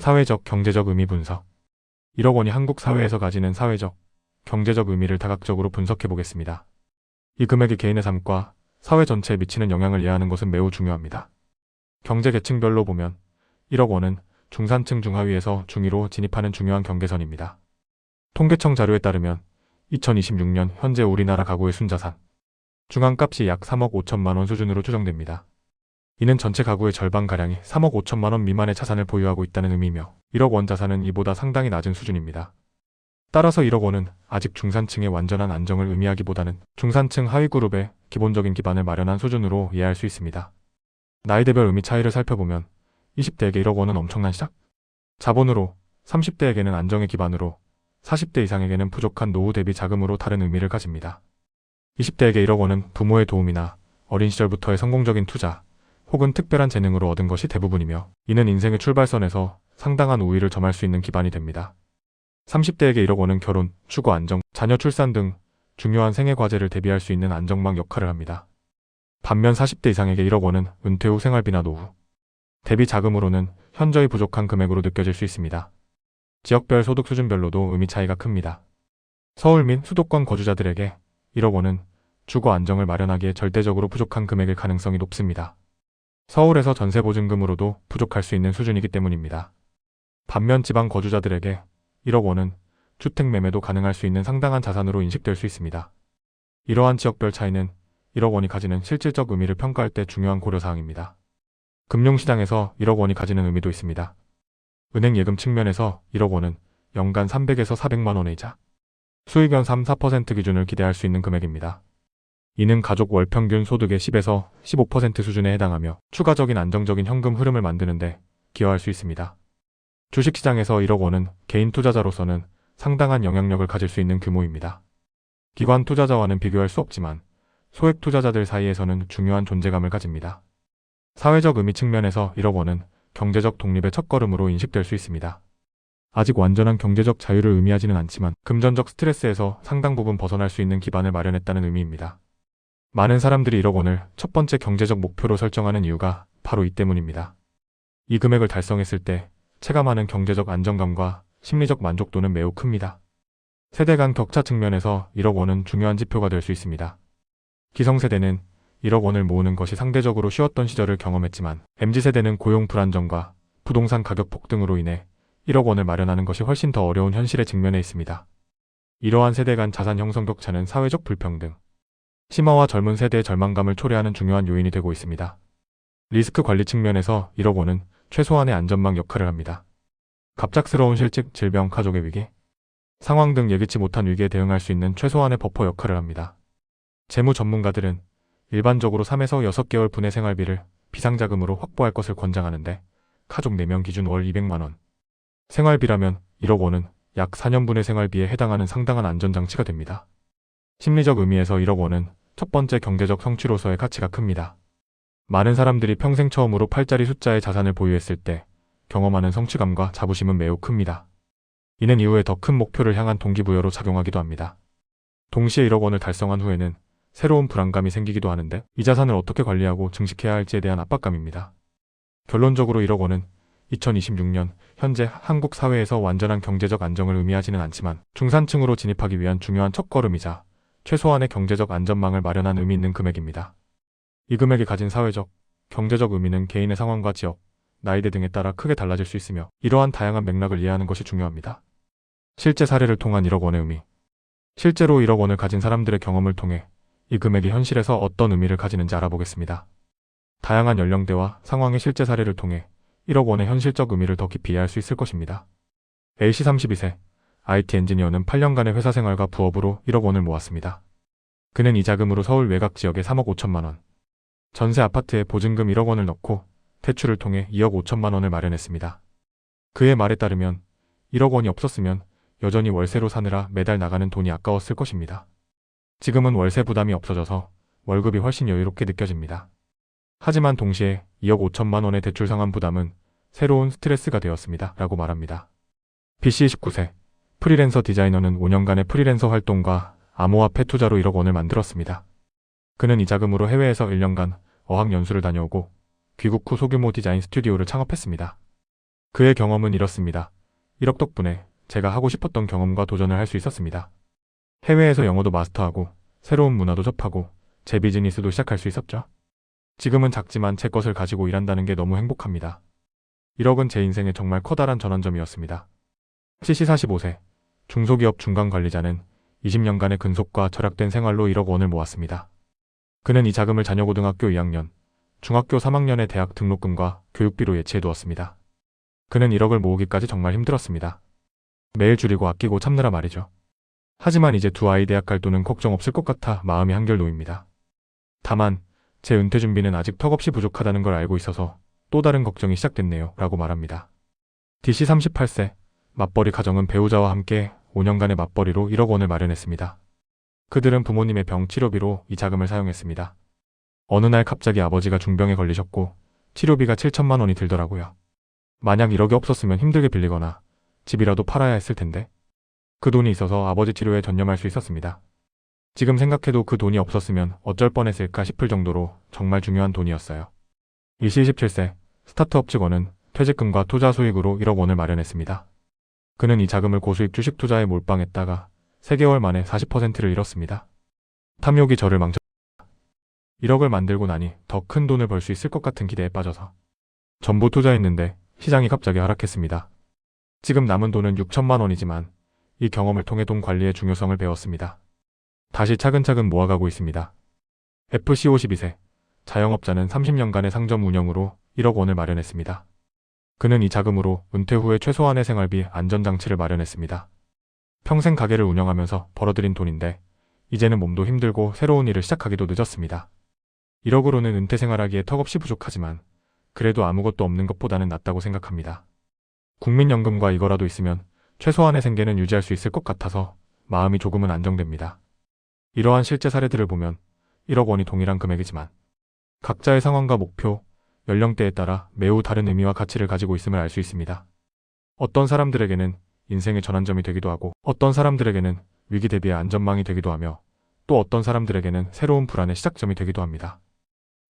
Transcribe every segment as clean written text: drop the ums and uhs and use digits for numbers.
사회적, 경제적 의미 분석. 1억 원이 한국 사회에서 가지는 사회적, 경제적 의미를 다각적으로 분석해 보겠습니다. 이 금액이 개인의 삶과 사회 전체에 미치는 영향을 이해하는 것은 매우 중요합니다. 경제 계층별로 보면 1억 원은 중산층 중하위에서 중위로 진입하는 중요한 경계선입니다. 통계청 자료에 따르면 2026년 현재 우리나라 가구의 순자산 중앙값이 약 3억 5천만 원 수준으로 추정됩니다. 이는 전체 가구의 절반가량이 3억 5천만 원 미만의 자산을 보유하고 있다는 의미며 1억 원 자산은 이보다 상당히 낮은 수준입니다. 따라서 1억 원은 아직 중산층의 완전한 안정을 의미하기보다는 중산층 하위 그룹의 기본적인 기반을 마련한 수준으로 이해할 수 있습니다. 나이대별 의미 차이를 살펴보면 20대에게 1억 원은 엄청난 시작? 자본으로, 30대에게는 안정의 기반으로, 40대 이상에게는 부족한 노후 대비 자금으로 다른 의미를 가집니다. 20대에게 1억 원은 부모의 도움이나 어린 시절부터의 성공적인 투자, 혹은 특별한 재능으로 얻은 것이 대부분이며 이는 인생의 출발선에서 상당한 우위를 점할 수 있는 기반이 됩니다. 30대에게 1억 원은 결혼, 주거 안정, 자녀 출산 등 중요한 생애 과제를 대비할 수 있는 안정망 역할을 합니다. 반면 40대 이상에게 1억 원은 은퇴 후 생활비나 노후, 대비 자금으로는 현저히 부족한 금액으로 느껴질 수 있습니다. 지역별 소득 수준별로도 의미 차이가 큽니다. 서울 및 수도권 거주자들에게 1억 원은 주거 안정을 마련하기에 절대적으로 부족한 금액일 가능성이 높습니다. 서울에서 전세 보증금으로도 부족할 수 있는 수준이기 때문입니다. 반면 지방 거주자들에게 1억 원은 주택 매매도 가능할 수 있는 상당한 자산으로 인식될 수 있습니다. 이러한 지역별 차이는 1억 원이 가지는 실질적 의미를 평가할 때 중요한 고려사항입니다. 금융시장에서 1억 원이 가지는 의미도 있습니다. 은행 예금 측면에서 1억 원은 연간 300에서 400만 원의 이자, 수익연 3-4% 기준을 기대할 수 있는 금액입니다. 이는 가족 월 평균 소득의 10에서 15% 수준에 해당하며 추가적인 안정적인 현금 흐름을 만드는 데 기여할 수 있습니다. 주식시장에서 1억 원은 개인 투자자로서는 상당한 영향력을 가질 수 있는 규모입니다. 기관 투자자와는 비교할 수 없지만 소액 투자자들 사이에서는 중요한 존재감을 가집니다. 사회적 의미 측면에서 1억 원은 경제적 독립의 첫걸음으로 인식될 수 있습니다. 아직 완전한 경제적 자유를 의미하지는 않지만 금전적 스트레스에서 상당 부분 벗어날 수 있는 기반을 마련했다는 의미입니다. 많은 사람들이 1억 원을 첫 번째 경제적 목표로 설정하는 이유가 바로 이 때문입니다. 이 금액을 달성했을 때 체감하는 경제적 안정감과 심리적 만족도는 매우 큽니다. 세대 간 격차 측면에서 1억 원은 중요한 지표가 될 수 있습니다. 기성세대는 1억 원을 모으는 것이 상대적으로 쉬웠던 시절을 경험했지만 MZ세대는 고용 불안정과 부동산 가격 폭등으로 인해 1억 원을 마련하는 것이 훨씬 더 어려운 현실에 직면해 있습니다. 이러한 세대 간 자산 형성 격차는 사회적 불평등, 심화와 젊은 세대의 절망감을 초래하는 중요한 요인이 되고 있습니다. 리스크 관리 측면에서 1억 원은 최소한의 안전망 역할을 합니다. 갑작스러운 실직, 질병, 가족의 위기, 상황 등 예기치 못한 위기에 대응할 수 있는 최소한의 버퍼 역할을 합니다. 재무 전문가들은 일반적으로 3에서 6개월 분의 생활비를 비상자금으로 확보할 것을 권장하는데 가족 4명 기준 월 200만 원. 생활비라면 1억 원은 약 4년분의 생활비에 해당하는 상당한 안전장치가 됩니다. 심리적 의미에서 1억 원은 첫 번째 경제적 성취로서의 가치가 큽니다. 많은 사람들이 평생 처음으로 8자리 숫자의 자산을 보유했을 때 경험하는 성취감과 자부심은 매우 큽니다. 이는 이후에 더 큰 목표를 향한 동기부여로 작용하기도 합니다. 동시에 1억 원을 달성한 후에는 새로운 불안감이 생기기도 하는데 이 자산을 어떻게 관리하고 증식해야 할지에 대한 압박감입니다. 결론적으로 1억 원은 2026년 현재 한국 사회에서 완전한 경제적 안정을 의미하지는 않지만 중산층으로 진입하기 위한 중요한 첫걸음이자 최소한의 경제적 안전망을 마련한 의미 있는 금액입니다. 이 금액이 가진 사회적, 경제적 의미는 개인의 상황과 지역, 나이대 등에 따라 크게 달라질 수 있으며 이러한 다양한 맥락을 이해하는 것이 중요합니다. 실제 사례를 통한 1억 원의 의미. 실제로 1억 원을 가진 사람들의 경험을 통해 이 금액이 현실에서 어떤 의미를 가지는지 알아보겠습니다. 다양한 연령대와 상황의 실제 사례를 통해 1억 원의 현실적 의미를 더 깊이 이해할 수 있을 것입니다. A씨 32세, IT 엔지니어는 8년간의 회사 생활과 부업으로 1억 원을 모았습니다. 그는 이 자금으로 서울 외곽 지역에 3억 5천만 원, 전세 아파트에 보증금 1억 원을 넣고 대출을 통해 2억 5천만 원을 마련했습니다. 그의 말에 따르면 1억 원이 없었으면 여전히 월세로 사느라 매달 나가는 돈이 아까웠을 것입니다. 지금은 월세 부담이 없어져서 월급이 훨씬 여유롭게 느껴집니다. 하지만 동시에 2억 5천만 원의 대출 상환 부담은 새로운 스트레스가 되었습니다. 라고 말합니다. B씨 19세, 프리랜서 디자이너는 5년간의 프리랜서 활동과 암호화폐 투자로 1억 원을 만들었습니다. 그는 이 자금으로 해외에서 1년간 어학연수를 다녀오고 귀국 후 소규모 디자인 스튜디오를 창업했습니다. 그의 경험은 이렇습니다. 1억 덕분에 제가 하고 싶었던 경험과 도전을 할 수 있었습니다. 해외에서 영어도 마스터하고 새로운 문화도 접하고 제 비즈니스도 시작할 수 있었죠. 지금은 작지만 제 것을 가지고 일한다는 게 너무 행복합니다. 1억은 제 인생에 정말 커다란 전환점이었습니다. CC 45세 중소기업 중간관리자는 20년간의 근속과 절약된 생활로 1억 원을 모았습니다. 그는 이 자금을 자녀 고등학교 2학년, 중학교 3학년의 대학 등록금과 교육비로 예치해두었습니다. 그는 1억을 모으기까지 정말 힘들었습니다. 매일 줄이고 아끼고 참느라 말이죠. 하지만 이제 두 아이 대학 갈 돈은 걱정 없을 것 같아 마음이 한결 놓입니다. 다만 제 은퇴 준비는 아직 턱없이 부족하다는 걸 알고 있어서 또 다른 걱정이 시작됐네요 라고 말합니다. DC 38세 맞벌이 가정은 배우자와 함께 5년간의 맞벌이로 1억 원을 마련했습니다. 그들은 부모님의 병 치료비로 이 자금을 사용했습니다. 어느 날 갑자기 아버지가 중병에 걸리셨고 치료비가 7천만 원이 들더라고요. 만약 1억이 없었으면 힘들게 빌리거나 집이라도 팔아야 했을 텐데 그 돈이 있어서 아버지 치료에 전념할 수 있었습니다. 지금 생각해도 그 돈이 없었으면 어쩔 뻔했을까 싶을 정도로 정말 중요한 돈이었어요. 이시 27세 스타트업 직원은 퇴직금과 투자 수익으로 1억 원을 마련했습니다. 그는 이 자금을 고수익 주식 투자에 몰빵했다가 3개월 만에 40%를 잃었습니다. 탐욕이 저를 망쳤습니다. 1억을 만들고 나니 더 큰 돈을 벌 수 있을 것 같은 기대에 빠져서 전부 투자했는데 시장이 갑자기 하락했습니다. 지금 남은 돈은 6천만 원이지만 이 경험을 통해 돈 관리의 중요성을 배웠습니다. 다시 차근차근 모아가고 있습니다. FC 52세 자영업자는 30년간의 상점 운영으로 1억 원을 마련했습니다. 그는 이 자금으로 은퇴 후에 최소한의 생활비 안전장치를 마련했습니다. 평생 가게를 운영하면서 벌어들인 돈인데 이제는 몸도 힘들고 새로운 일을 시작하기도 늦었습니다. 1억으로는 은퇴 생활하기에 턱없이 부족하지만 그래도 아무것도 없는 것보다는 낫다고 생각합니다. 국민연금과 이거라도 있으면 최소한의 생계는 유지할 수 있을 것 같아서 마음이 조금은 안정됩니다. 이러한 실제 사례들을 보면 1억 원이 동일한 금액이지만 각자의 상황과 목표, 연령대에 따라 매우 다른 의미와 가치를 가지고 있음을 알 수 있습니다. 어떤 사람들에게는 인생의 전환점이 되기도 하고 어떤 사람들에게는 위기 대비의 안전망이 되기도 하며 또 어떤 사람들에게는 새로운 불안의 시작점이 되기도 합니다.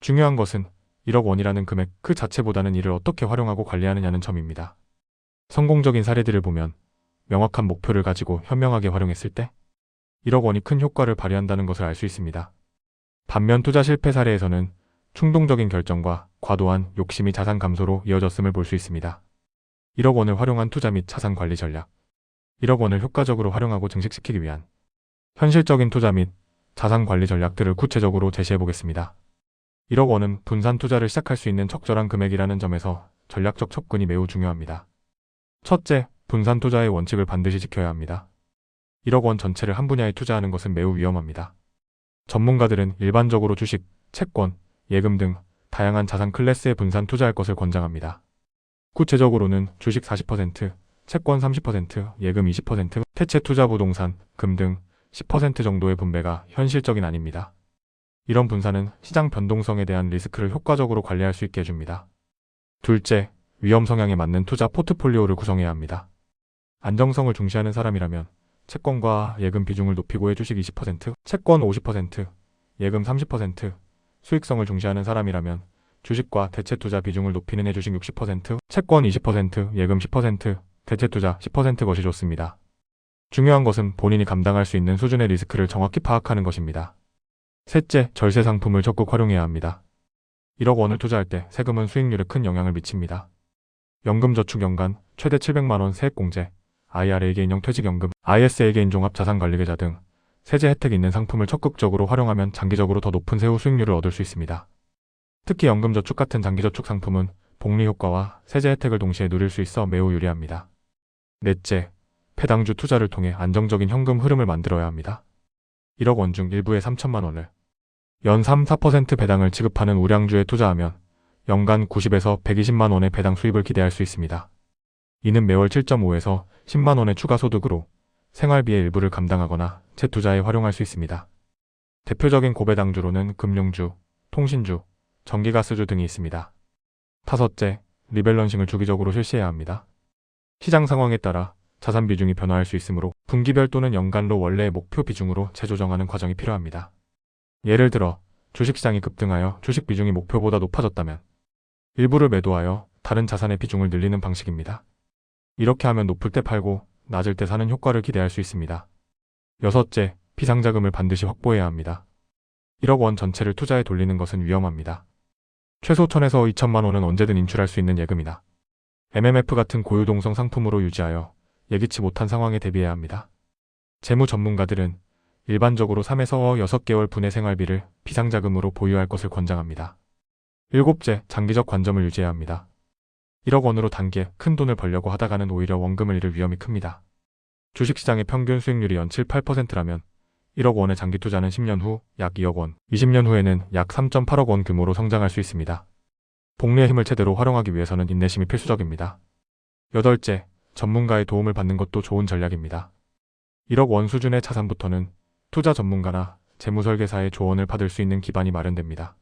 중요한 것은 1억 원이라는 금액 그 자체보다는 이를 어떻게 활용하고 관리하느냐는 점입니다. 성공적인 사례들을 보면 명확한 목표를 가지고 현명하게 활용했을 때 1억 원이 큰 효과를 발휘한다는 것을 알 수 있습니다. 반면 투자 실패 사례에서는 충동적인 결정과 과도한 욕심이 자산 감소로 이어졌음을 볼 수 있습니다. 1억 원을 활용한 투자 및 자산 관리 전략 1억 원을 효과적으로 활용하고 증식시키기 위한 현실적인 투자 및 자산 관리 전략들을 구체적으로 제시해 보겠습니다. 1억 원은 분산 투자를 시작할 수 있는 적절한 금액이라는 점에서 전략적 접근이 매우 중요합니다. 첫째, 분산 투자의 원칙을 반드시 지켜야 합니다. 1억 원 전체를 한 분야에 투자하는 것은 매우 위험합니다. 전문가들은 일반적으로 주식, 채권, 예금 등 다양한 자산 클래스에 분산 투자할 것을 권장합니다. 구체적으로는 주식 40%, 채권 30%, 예금 20%, 태채 투자 부동산, 금 등 10% 정도의 분배가 현실적인 아닙니다. 이런 분산은 시장 변동성에 대한 리스크를 효과적으로 관리할 수 있게 해줍니다. 둘째, 위험 성향에 맞는 투자 포트폴리오를 구성해야 합니다. 안정성을 중시하는 사람이라면 채권과 예금 비중을 높이고 주식 20%, 채권 50%, 예금 30%, 수익성을 중시하는 사람이라면 주식과 대체 투자 비중을 높이는 주식 60%, 채권 20%, 예금 10%, 대체 투자 10% 것이 좋습니다. 중요한 것은 본인이 감당할 수 있는 수준의 리스크를 정확히 파악하는 것입니다. 셋째, 절세 상품을 적극 활용해야 합니다. 1억 원을 투자할 때 세금은 수익률에 큰 영향을 미칩니다. 연금저축연간 최대 700만 원 세액공제, IRA 개인형 퇴직연금, ISA 개인 종합자산관리계좌 등 세제 혜택이 있는 상품을 적극적으로 활용하면 장기적으로 더 높은 세후 수익률을 얻을 수 있습니다. 특히 연금저축 같은 장기저축 상품은 복리 효과와 세제 혜택을 동시에 누릴 수 있어 매우 유리합니다. 넷째, 배당주 투자를 통해 안정적인 현금 흐름을 만들어야 합니다. 1억 원 중 일부의 3천만 원을 연 3, 4% 배당을 지급하는 우량주에 투자하면 연간 90에서 120만 원의 배당 수입을 기대할 수 있습니다. 이는 매월 7.5에서 10만 원의 추가 소득으로 생활비의 일부를 감당하거나 재투자에 활용할 수 있습니다. 대표적인 고배당주로는 금융주, 통신주, 전기가스주 등이 있습니다. 다섯째, 리밸런싱을 주기적으로 실시해야 합니다. 시장 상황에 따라 자산 비중이 변화할 수 있으므로 분기별 또는 연간로 원래의 목표 비중으로 재조정하는 과정이 필요합니다. 예를 들어 주식시장이 급등하여 주식 비중이 목표보다 높아졌다면 일부를 매도하여 다른 자산의 비중을 늘리는 방식입니다. 이렇게 하면 높을 때 팔고 낮을 때 사는 효과를 기대할 수 있습니다. 여섯째, 비상자금을 반드시 확보해야 합니다. 1억 원 전체를 투자에 돌리는 것은 위험합니다. 최소 1,000에서 2,000만 원은 언제든 인출할 수 있는 예금이나 MMF 같은 고유동성 상품으로 유지하여 예기치 못한 상황에 대비해야 합니다. 재무 전문가들은 일반적으로 3에서 6개월 분의 생활비를 비상자금으로 보유할 것을 권장합니다. 일곱째, 장기적 관점을 유지해야 합니다. 1억 원으로 단기에 큰 돈을 벌려고 하다가는 오히려 원금을 잃을 위험이 큽니다. 주식시장의 평균 수익률이 연 7, 8%라면 1억 원의 장기 투자는 10년 후 약 2억 원, 20년 후에는 약 3.8억 원 규모로 성장할 수 있습니다. 복리의 힘을 제대로 활용하기 위해서는 인내심이 필수적입니다. 여덟째, 전문가의 도움을 받는 것도 좋은 전략입니다. 1억 원 수준의 자산부터는 투자 전문가나 재무설계사의 조언을 받을 수 있는 기반이 마련됩니다.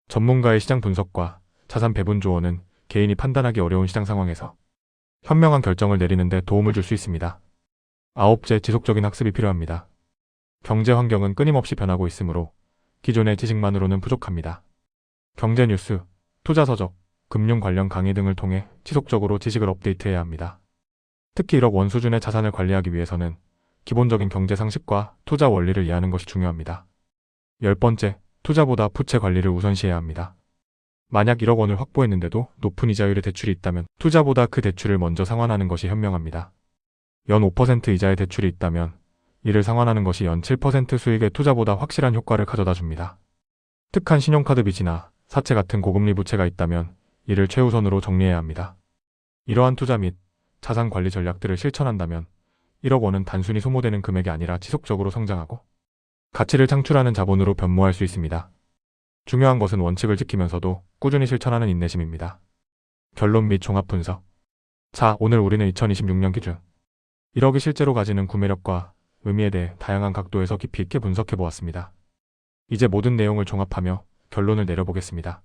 전문가의 시장 분석과 자산 배분 조언은 개인이 판단하기 어려운 시장 상황에서 현명한 결정을 내리는 데 도움을 줄 수 있습니다. 아홉째, 지속적인 학습이 필요합니다. 경제 환경은 끊임없이 변하고 있으므로 기존의 지식만으로는 부족합니다. 경제 뉴스, 투자 서적, 금융 관련 강의 등을 통해 지속적으로 지식을 업데이트해야 합니다. 특히 1억 원 수준의 자산을 관리하기 위해서는 기본적인 경제 상식과 투자 원리를 이해하는 것이 중요합니다. 10번째, 투자보다 부채 관리를 우선시해야 합니다. 만약 1억 원을 확보했는데도 높은 이자율의 대출이 있다면 투자보다 그 대출을 먼저 상환하는 것이 현명합니다. 연 5% 이자의 대출이 있다면 이를 상환하는 것이 연 7% 수익의 투자보다 확실한 효과를 가져다 줍니다. 특한 신용카드 빚이나 사채 같은 고금리 부채가 있다면 이를 최우선으로 정리해야 합니다. 이러한 투자 및 자산 관리 전략들을 실천한다면 1억 원은 단순히 소모되는 금액이 아니라 지속적으로 성장하고 가치를 창출하는 자본으로 변모할 수 있습니다. 중요한 것은 원칙을 지키면서도 꾸준히 실천하는 인내심입니다. 결론 및 종합 분석. 자, 오늘 우리는 2026년 기준 1억이 실제로 가지는 구매력과 의미에 대해 다양한 각도에서 깊이 있게 분석해 보았습니다. 이제 모든 내용을 종합하며 결론을 내려보겠습니다.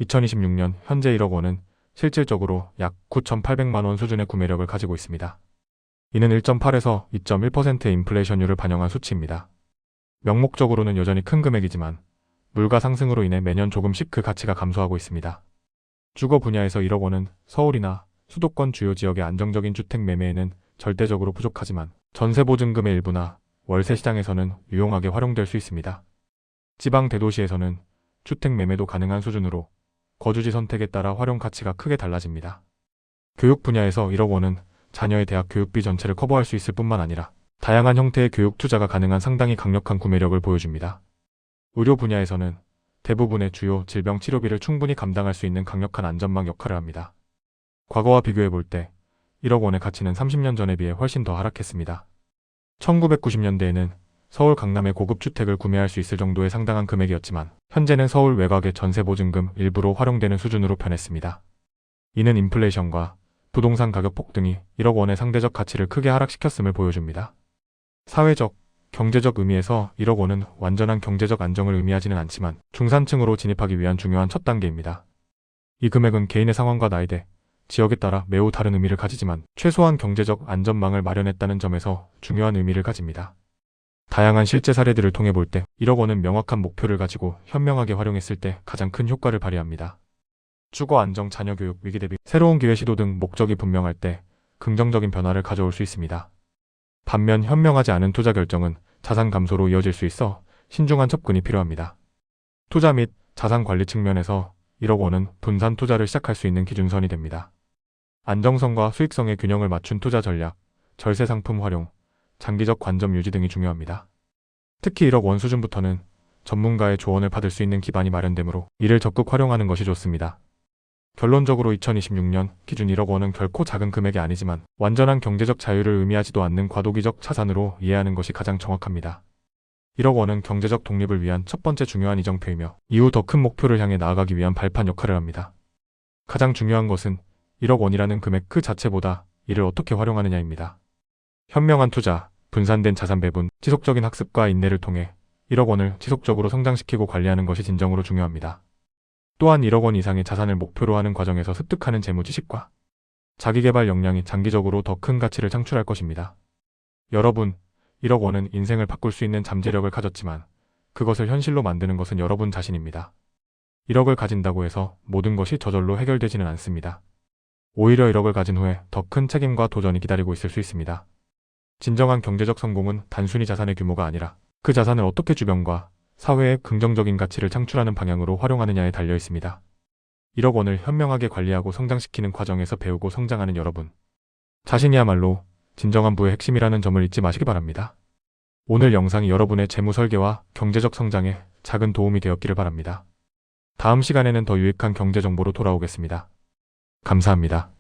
2026년 현재 1억 원은 실질적으로 약 9,800만 원 수준의 구매력을 가지고 있습니다. 이는 1.8에서 2.1%의 인플레이션율을 반영한 수치입니다. 명목적으로는 여전히 큰 금액이지만 물가 상승으로 인해 매년 조금씩 그 가치가 감소하고 있습니다. 주거 분야에서 1억 원은 서울이나 수도권 주요 지역의 안정적인 주택 매매에는 절대적으로 부족하지만 전세보증금의 일부나 월세 시장에서는 유용하게 활용될 수 있습니다. 지방 대도시에서는 주택 매매도 가능한 수준으로 거주지 선택에 따라 활용 가치가 크게 달라집니다. 교육 분야에서 1억 원은 자녀의 대학 교육비 전체를 커버할 수 있을 뿐만 아니라 다양한 형태의 교육 투자가 가능한 상당히 강력한 구매력을 보여줍니다. 의료 분야에서는 대부분의 주요 질병 치료비를 충분히 감당할 수 있는 강력한 안전망 역할을 합니다. 과거와 비교해 볼 때 1억 원의 가치는 30년 전에 비해 훨씬 더 하락했습니다. 1990년대에는 서울 강남의 고급 주택을 구매할 수 있을 정도의 상당한 금액이었지만 현재는 서울 외곽의 전세보증금 일부로 활용되는 수준으로 변했습니다. 이는 인플레이션과 부동산 가격 폭등이 1억 원의 상대적 가치를 크게 하락시켰음을 보여줍니다. 사회적, 경제적 의미에서 1억 원은 완전한 경제적 안정을 의미하지는 않지만 중산층으로 진입하기 위한 중요한 첫 단계입니다. 이 금액은 개인의 상황과 나이대, 지역에 따라 매우 다른 의미를 가지지만 최소한 경제적 안전망을 마련했다는 점에서 중요한 의미를 가집니다. 다양한 실제 사례들을 통해 볼 때 1억 원은 명확한 목표를 가지고 현명하게 활용했을 때 가장 큰 효과를 발휘합니다. 주거 안정, 자녀 교육, 위기 대비, 새로운 기회 시도 등 목적이 분명할 때 긍정적인 변화를 가져올 수 있습니다. 반면 현명하지 않은 투자 결정은 자산 감소로 이어질 수 있어 신중한 접근이 필요합니다. 투자 및 자산 관리 측면에서 1억 원은 분산 투자를 시작할 수 있는 기준선이 됩니다. 안정성과 수익성의 균형을 맞춘 투자 전략, 절세 상품 활용, 장기적 관점 유지 등이 중요합니다. 특히 1억 원 수준부터는 전문가의 조언을 받을 수 있는 기반이 마련되므로 이를 적극 활용하는 것이 좋습니다. 결론적으로 2026년 기준 1억 원은 결코 작은 금액이 아니지만 완전한 경제적 자유를 의미하지도 않는 과도기적 자산으로 이해하는 것이 가장 정확합니다. 1억 원은 경제적 독립을 위한 첫 번째 중요한 이정표이며 이후 더 큰 목표를 향해 나아가기 위한 발판 역할을 합니다. 가장 중요한 것은 1억 원이라는 금액 그 자체보다 이를 어떻게 활용하느냐입니다. 현명한 투자, 분산된 자산 배분, 지속적인 학습과 인내를 통해 1억 원을 지속적으로 성장시키고 관리하는 것이 진정으로 중요합니다. 또한 1억 원 이상의 자산을 목표로 하는 과정에서 습득하는 재무 지식과 자기개발 역량이 장기적으로 더 큰 가치를 창출할 것입니다. 여러분, 1억 원은 인생을 바꿀 수 있는 잠재력을 가졌지만 그것을 현실로 만드는 것은 여러분 자신입니다. 1억을 가진다고 해서 모든 것이 저절로 해결되지는 않습니다. 오히려 1억을 가진 후에 더 큰 책임과 도전이 기다리고 있을 수 있습니다. 진정한 경제적 성공은 단순히 자산의 규모가 아니라 그 자산을 어떻게 주변과 사회에 긍정적인 가치를 창출하는 방향으로 활용하느냐에 달려 있습니다. 1억 원을 현명하게 관리하고 성장시키는 과정에서 배우고 성장하는 여러분. 자신이야말로 진정한 부의 핵심이라는 점을 잊지 마시기 바랍니다. 오늘 영상이 여러분의 재무 설계와 경제적 성장에 작은 도움이 되었기를 바랍니다. 다음 시간에는 더 유익한 경제 정보로 돌아오겠습니다. 감사합니다.